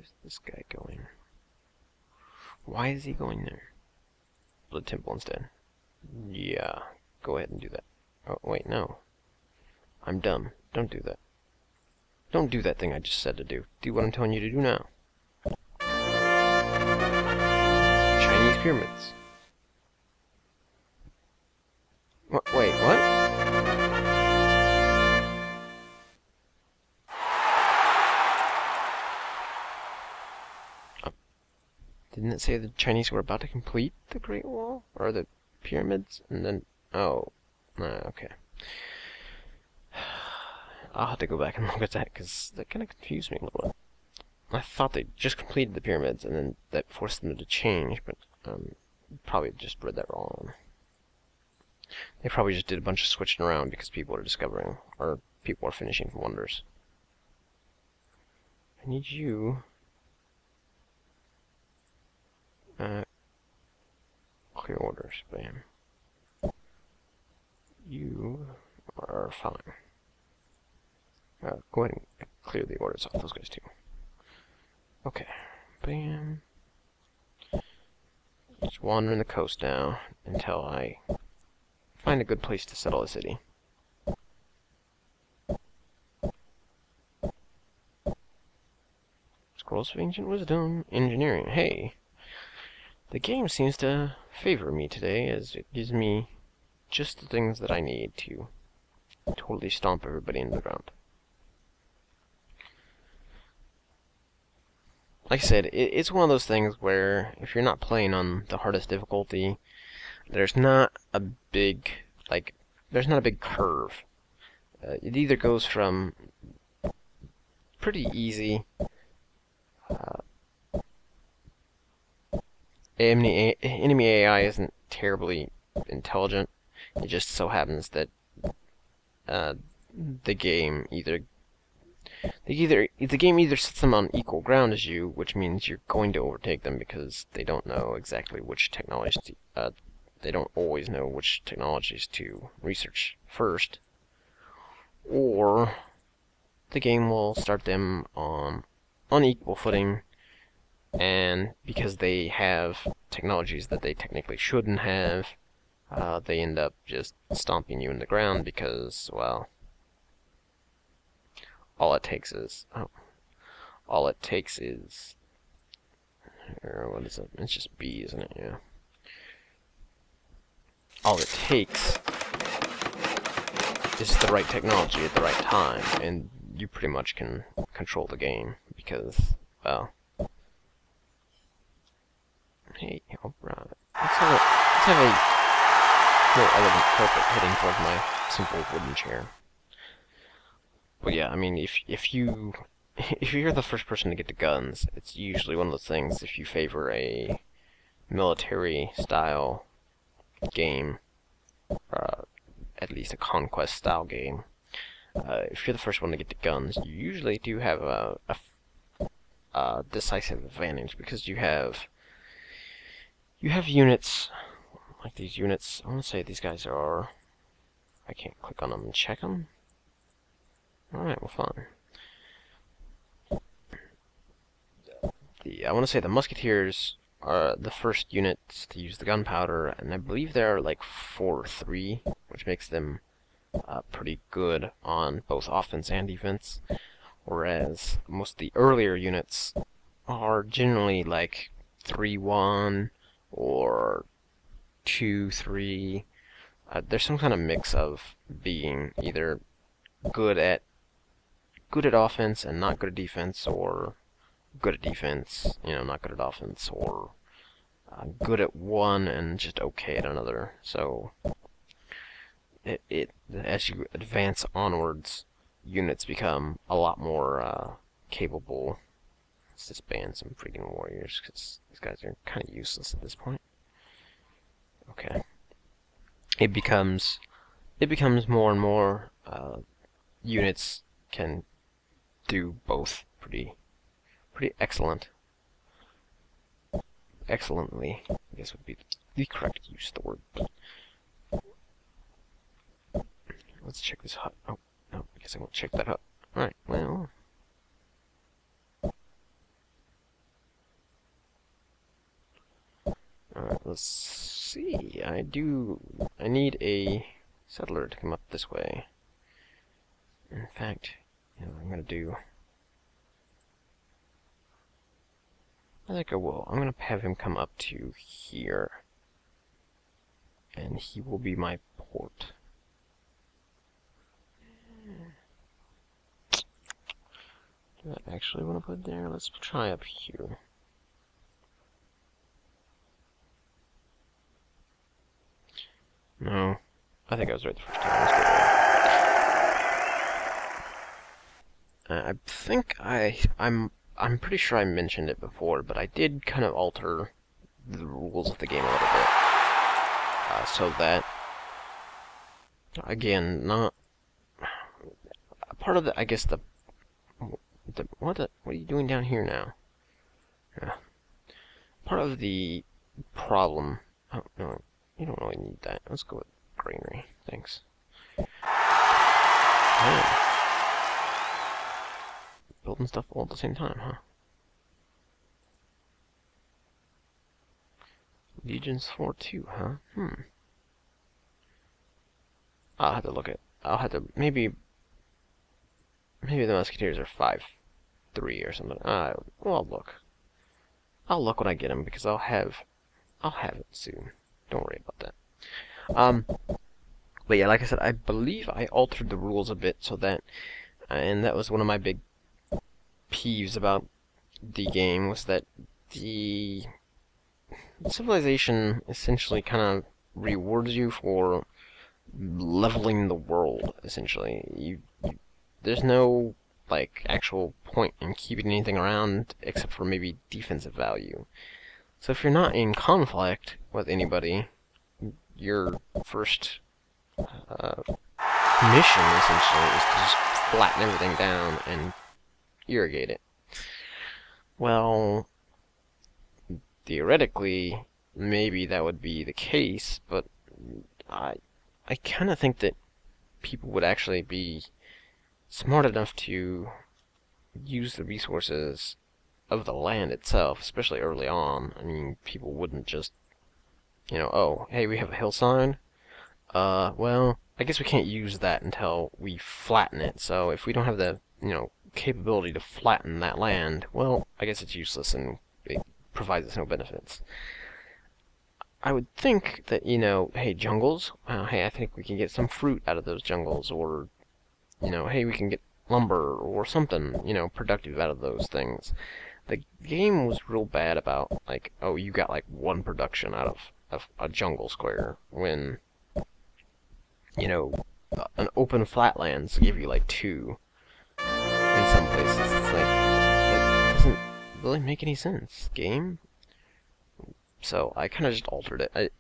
Where's this guy going? Why is he going there? Blood Temple instead. Yeah, go ahead and do that. Oh, wait, no. I'm dumb. Don't do that. Don't do that thing I just said to do. Do what I'm telling you to do now. Chinese pyramids. What? Wait, what? Didn't it say the Chinese were about to complete the Great Wall? Or the pyramids? And then... Oh. Okay. I'll have to go back and look at that, because that kind of confused me a little bit. I thought they just completed the pyramids, and then that forced them to change, but probably just read that wrong. They probably just did a bunch of switching around because people are discovering, or people are finishing wonders. I need you... clear orders, bam. You are fine. Go ahead and clear the orders off those guys too. Okay, bam. Just wandering the coast now until I find a good place to settle a city. Scrolls of Ancient Wisdom, Engineering. Hey, the game seems to favor me today as it gives me just the things that I need to totally stomp everybody into the ground. Like I said, it's one of those things where if you're not playing on the hardest difficulty, there's not a big, there's not a big curve. It either goes from pretty easy, enemy AI isn't terribly intelligent. It just so happens that the game either sets them on equal ground as you, which means you're going to overtake them because they don't know exactly which technologies they don't always know which technologies to research first, or the game will start them on unequal footing, and because they have technologies that they technically shouldn't have, they end up just stomping you in the ground because, well, all it takes is, what is it? It's just B, isn't it? Yeah. All it takes is the right technology at the right time, and you pretty much can control the game, because, well... Hey, alright. Let's have a more elegant carpet heading towards my simple wooden chair. But yeah, I mean, if you're the first person to get to guns, it's usually one of those things. If you favor a military-style game, at least a conquest-style game, if you're the first one to get to guns, you usually do have a decisive advantage because you have units like these units. I want to say these guys are. I can't click on them and check them. Alright, well, fine. I want to say the musketeers are the first units to use the gunpowder, and I believe they're like 4-3, which makes them pretty good on both offense and defense, whereas most of the earlier units are generally like 3-1 or 2-3. There's some kind of mix of being either good at offense and not good at defense, or good at defense, not good at offense, or good at one and just okay at another. So as you advance onwards, units become a lot more capable. Let's disband some freaking warriors, because these guys are kind of useless at this point. Okay. It becomes more and more units can do both pretty excellently, I guess would be the correct use of the word. Let's check this hut. Oh, no, I guess I won't check that hut. Alright, well... let's see. I need a settler to come up this way. In fact, you know what I'm gonna do? I think I will. I'm gonna have him come up to here. And he will be my port. Do I actually want to put there? Let's try up here. No. I think I was right the first time. Let's go there. I think I'm pretty sure I mentioned it before, but I did kind of alter the rules of the game a little bit. So that, again, not part of the, I guess what are you doing down here now? Yeah. Part of the problem, oh no, you don't really need that. Let's go with greenery, thanks. Oh. Building stuff all at the same time, huh? Legions 4-2, huh? I'll have to look at, maybe the Musketeers are 5-3 or something. Well, I'll look when I get them, because I'll have it soon. Don't worry about that. But yeah, like I said, I believe I altered the rules a bit so that, and that was one of my big peeves about the game, was that the civilization essentially kind of rewards you for leveling the world, essentially. There's no, like, actual point in keeping anything around except for maybe defensive value. So if you're not in conflict with anybody, your first mission, essentially, is to just flatten everything down and irrigate it. Well, theoretically, maybe that would be the case, but I kind of think that people would actually be smart enough to use the resources of the land itself, especially early on. I mean, people wouldn't just, oh, hey, we have a hillside. Well, I guess we can't use that until we flatten it. So if we don't have the, capability to flatten that land, well, I guess it's useless and it provides us no benefits. I would think that, hey, jungles, hey, I think we can get some fruit out of those jungles, or, hey, we can get lumber or something, productive out of those things. The game was real bad about, like, oh, you got, like, one production out of a jungle square, when, an open flatlands give you, like, 2 in some places. It's like, it doesn't really make any sense, game. So I kind of just altered it.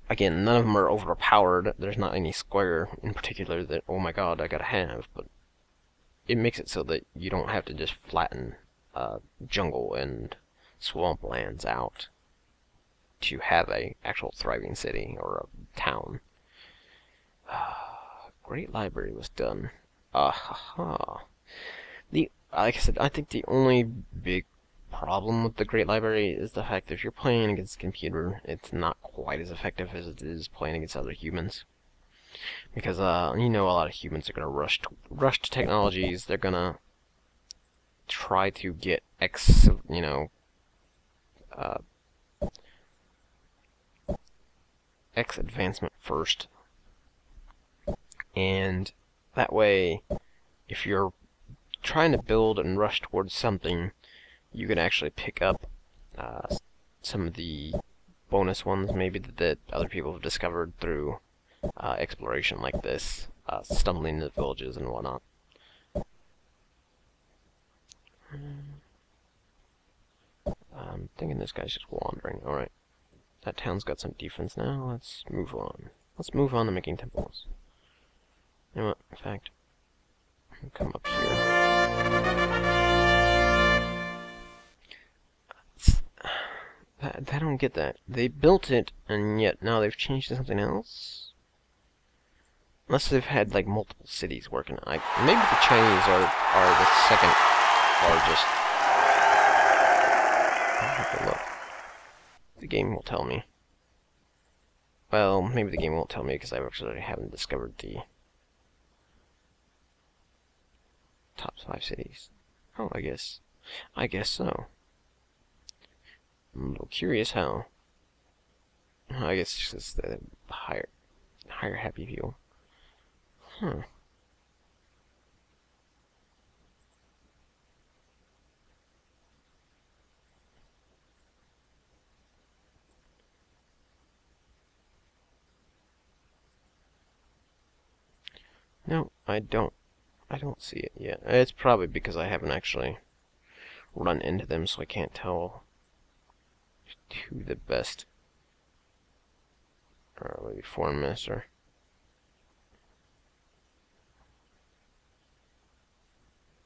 Again, none of them are overpowered. There's not any square in particular that, oh my god, I gotta have, but it makes it so that you don't have to just flatten jungle and swamp lands out to have a actual thriving city or a town. Great Library was done. Like I said, I think the only big problem with the Great Library is the fact that if you're playing against a computer, it's not quite as effective as it is playing against other humans. Because, a lot of humans are going to rush to technologies. They're going to try to get X advancement first. And that way, if you're trying to build and rush towards something, you can actually pick up some of the bonus ones maybe that other people have discovered through exploration like this, stumbling into villages and whatnot. I'm thinking this guy's just wandering. Alright, that town's got some defense now. Let's move on. Let's move on to making temples. You know what, in fact, I'll come up here. I don't get that. They built it, and yet now they've changed to something else? Unless they've had, like, multiple cities working. Maybe the Chinese are the second largest. I'll have to look. The game will tell me. Well, maybe the game won't tell me because I actually haven't discovered the top 5 cities. Oh, I guess so. I'm a little curious how. I guess it's just the higher happy people. Huh. No, I don't see it yet. It's probably because I haven't actually run into them, so I can't tell who the best, or maybe foreign minister.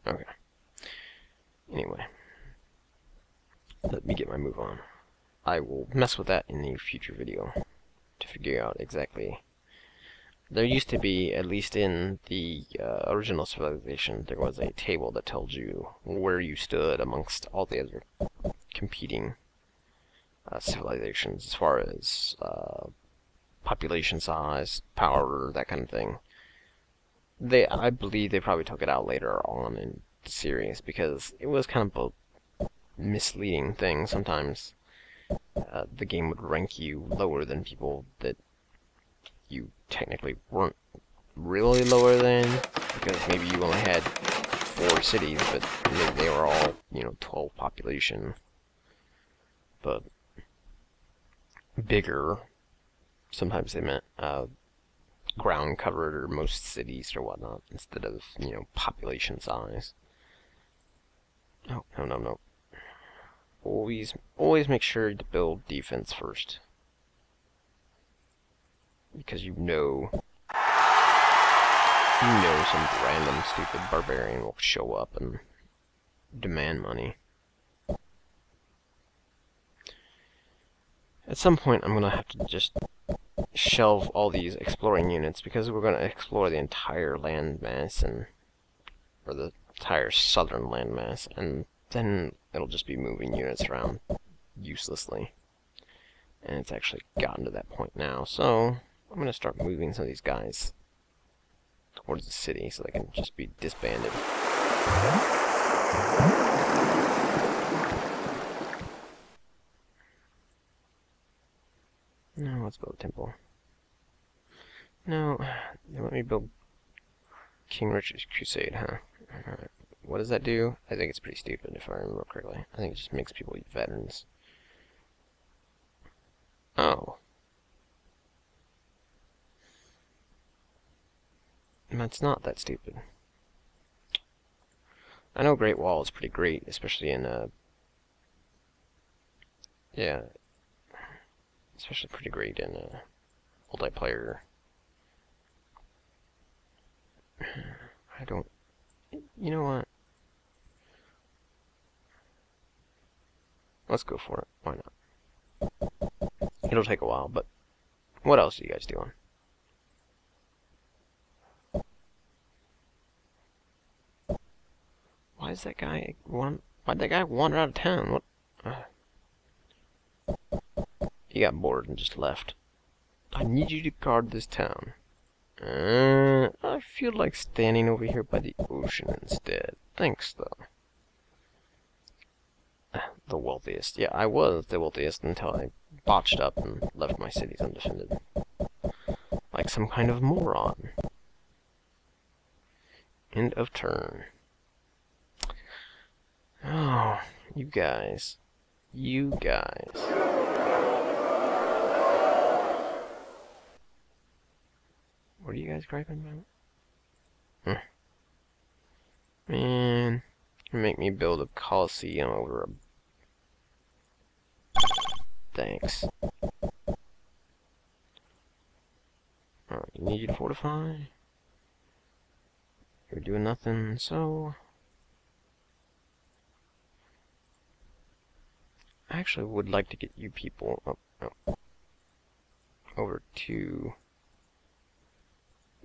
Okay. Anyway, let me get my move on. I will mess with that in a future video to figure out exactly. There used to be, at least in the original Civilization, there was a table that told you where you stood amongst all the other competing civilizations as far as population size, power, that kind of thing. I believe they probably took it out later on in the series because it was kind of a misleading thing. Sometimes the game would rank you lower than people that you technically weren't really lower than, because maybe you only had 4 cities, but maybe they were all, 12 population, but bigger. Sometimes they meant ground covered or most cities or whatnot instead of, population size. Oh, no. Always make sure to build defense first. Because you know some random stupid barbarian will show up and demand money. At some point I'm gonna have to just shelve all these exploring units because we're gonna explore the entire landmass or the entire southern landmass, and then it'll just be moving units around uselessly. And it's actually gotten to that point now, so I'm going to start moving some of these guys towards the city so they can just be disbanded. No, let's build a temple. No, they let me build King Richard's Crusade, huh? Alright. What does that do? I think it's pretty stupid if I remember correctly. I think it just makes people veterans. Oh. That's not that stupid. I know Great Wall is pretty great, especially in yeah, especially pretty great in multiplayer. I don't. You know what? Let's go for it. Why not? It'll take a while, but what else are you guys doing? Why'd that guy wander out of town? What? He got bored and just left. I need you to guard this town. I feel like standing over here by the ocean instead. Thanks, though. The wealthiest. Yeah, I was the wealthiest until I botched up and left my cities undefended. Like some kind of moron. End of turn. Oh, you guys. You guys. What are you guys griping about? Man, you make me build a coliseum over a... Thanks. Alright, you need you to fortify. You're doing nothing, so... I actually would like to get you people up over to...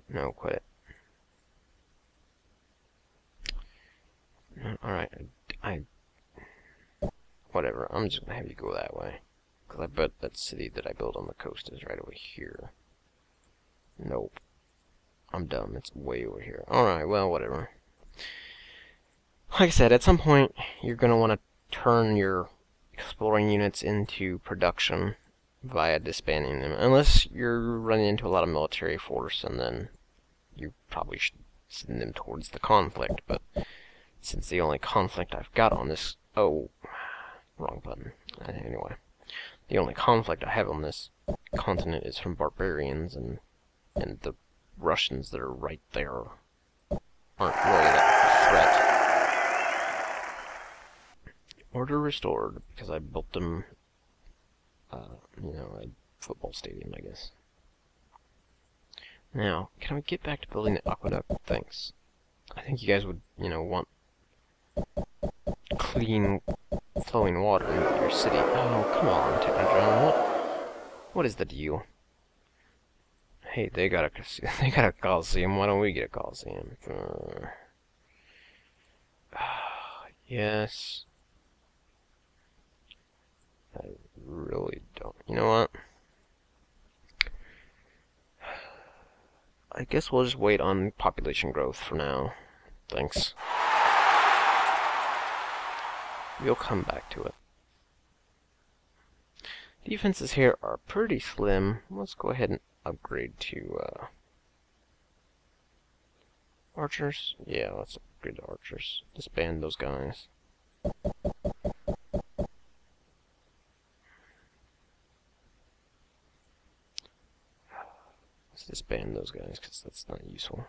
No, quit it. No, alright, whatever, I'm just gonna have you go that way. because I bet that city that I built on the coast is right over here. Nope. I'm dumb. It's way over here. Alright, well, whatever. Like I said, at some point, you're going to want to turn your exploring units into production via disbanding them. Unless you're running into a lot of military force, and then you probably should send them towards the conflict. But since the only conflict I've got on this... Oh, wrong button. Anyway. The only conflict I have on this continent is from barbarians, and the Russians that are right there aren't really that threat. Order restored, because I built them, you know, a football stadium, I guess. Now, can we get back to building the aqueduct? Thanks. I think you guys would, you know, want clean, flowing water in your city. Oh, come on, Technodrome. What is the deal? Hey, they got a Coliseum. Why don't we get a Coliseum? Yes. I really don't. You know what? I guess we'll just wait on population growth for now. Thanks. We'll come back to it. Defenses here are pretty slim. Let's go ahead and upgrade to archers. Yeah, let's upgrade to archers. Disband those guys. Let's disband those guys because that's not useful.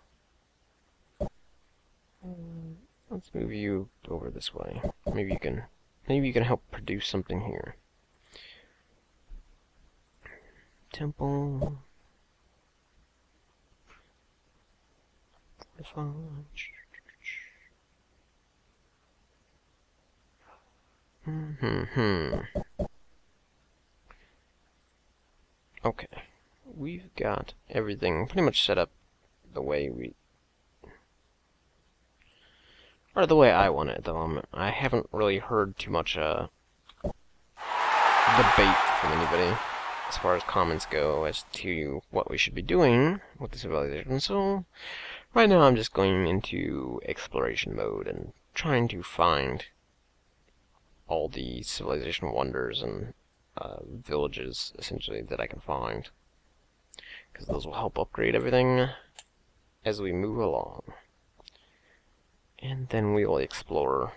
Let's move you over this way. Maybe you can help produce something here. Temple. Okay. We've got everything pretty much set up the way the way I want it at the moment. I haven't really heard too much debate from anybody as far as comments go as to what we should be doing with the civilization. So right now I'm just going into exploration mode and trying to find all the civilization wonders and villages essentially that I can find, because those will help upgrade everything as we move along. And then we'll explore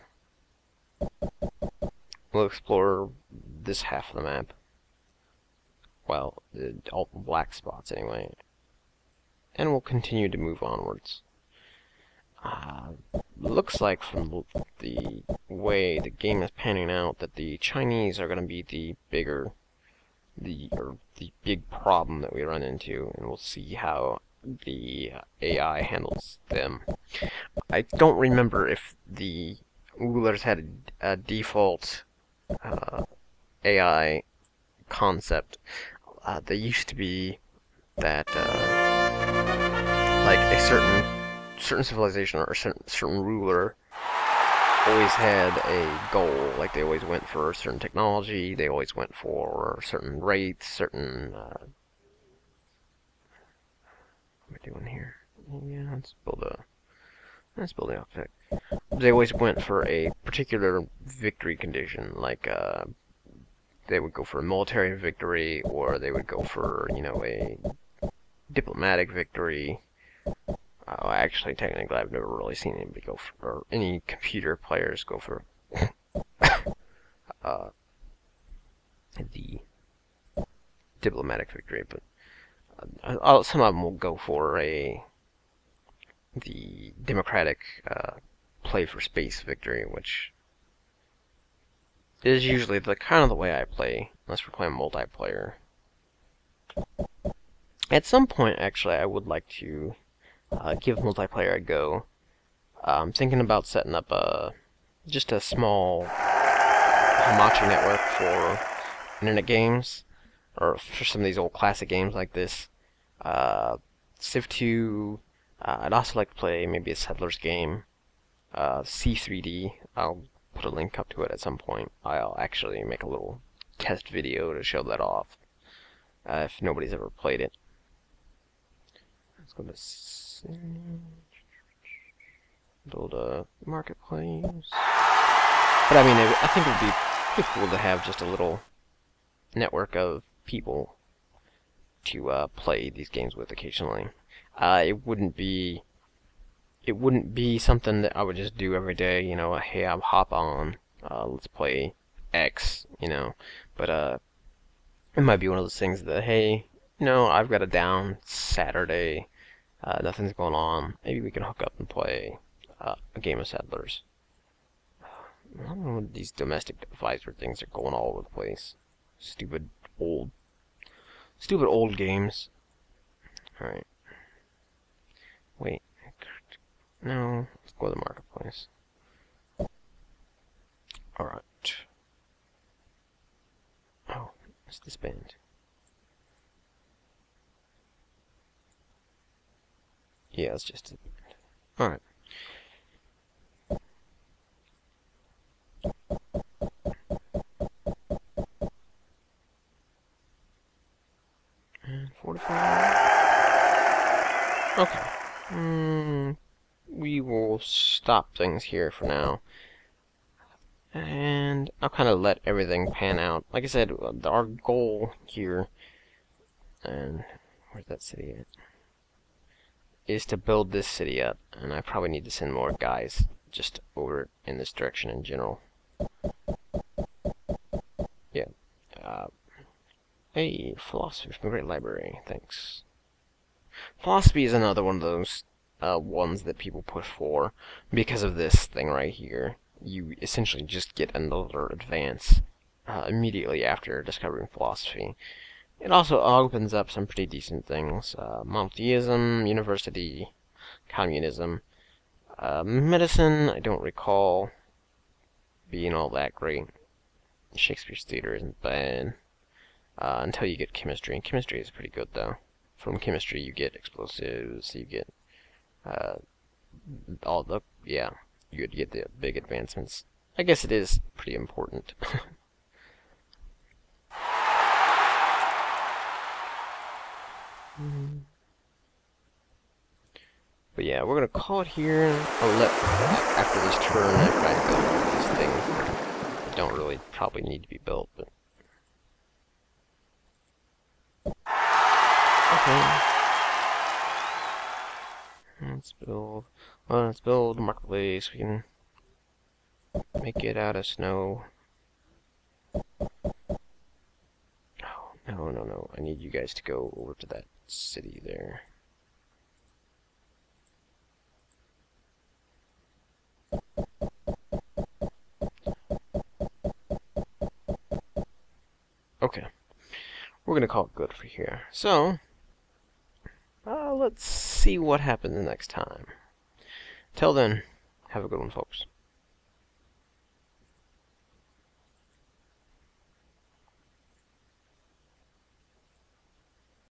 this half of the map. Well, all the black spots anyway. And we'll continue to move onwards. Looks like from the way the game is panning out that the Chinese are going to be the big problem that we run into, and we'll see how the AI handles them. I don't remember if the rulers had a default AI concept. They used to be that like a certain civilization or a certain ruler always had a goal. Like they always went for certain technology. They always went for certain rates, certain. What am I doing here? Yeah, let's build the outfit. They always went for a particular victory condition, like they would go for a military victory, or they would go for, you know, a diplomatic victory. Actually, technically, I've never really seen anybody go for, or any computer players go for the diplomatic victory, but some of them will go for the democratic play for space victory, which is usually the kind of the way I play, unless we're playing multiplayer. At some point, actually, I would like to give multiplayer a go. I'm thinking about setting up just a small Hamachi network for internet games, or for some of these old classic games like this. Civ 2. I'd also like to play maybe a Settlers game. C3D. I'll put a link up to it at some point. I'll actually make a little test video to show that off. If nobody's ever played it. Let's go to build a marketplace. But I mean, I think it would be pretty cool to have just a little network of people to play these games with occasionally. It wouldn't be something that I would just do every day. You know, hey, I'll hop on, let's play X. You know, but it might be one of those things that, hey, you know, I've got a down Saturday, nothing's going on. Maybe we can hook up and play a game of Settlers. I don't know what these domestic advisor things are going all over the place. Stupid old games. Alright. Wait. No. Let's go to the marketplace. Alright. Oh, let's disband. Yeah, it's just disband. Alright. And 45. Okay. We will stop things here for now. And I'll kind of let everything pan out. Like I said, our goal here, and where's that city at? Is to build this city up. And I probably need to send more guys just over in this direction in general. Yeah. Hey, philosophy from the Great Library. Thanks. Philosophy is another one of those ones that people push for because of this thing right here. You essentially just get another advance immediately after discovering philosophy. It also opens up some pretty decent things. Monotheism, university, communism. Medicine, I don't recall being all that great. Shakespeare's theater isn't bad. Until you get chemistry. And chemistry is pretty good, though. From chemistry, you get explosives, you get all the, yeah, you would get the big advancements. I guess it is pretty important. But yeah, we're gonna call it here. I'll let, after this turn, after I build all these things that don't really probably need to be built, but okay. Let's build a marketplace. We can make it out of snow. Oh, no. I need you guys to go over to that city there. Okay. We're gonna call it good for here. So, let's see what happens next time. Till then, have a good one, folks.